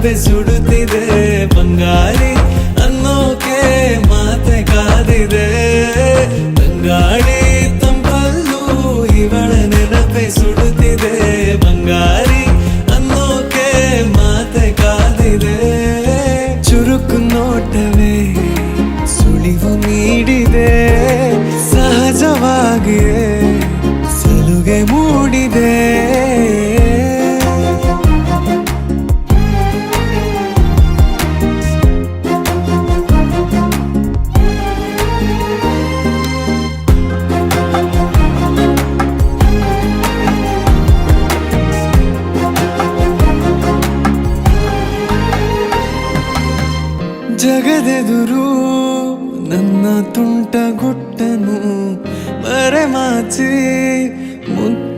ನೆನಪೆ ಸುಡುತ್ತಿದೆ ಬಂಗಾರಿ ಅನ್ನೋಕೆ ಮಾತೆ ಕಾದಿದೆ ತಂಗಾಳಿ ತಂಪಲ್ಲೂ ಇವಳ ನೆನಪೆ ಸುಡುತ್ತಿದೆ ಬಂಗಾರಿ ಅನ್ನೋಕೆ ಮಾತೆ ಕಾದಿದೆ ಚುರುಕು ನೋಟವೇ ಸುಳಿವು ನೀಡಿದೆ ಸಹಜವಾಗಿಯೇ ಸಲುಗೆ ಮೂಡಿದೆ ಜಗದೆದುರು ನನ್ನ ತುಂಟ ಗುಟ್ಟನು ಮರೆಮಾಚಿ ಮುತ್ತು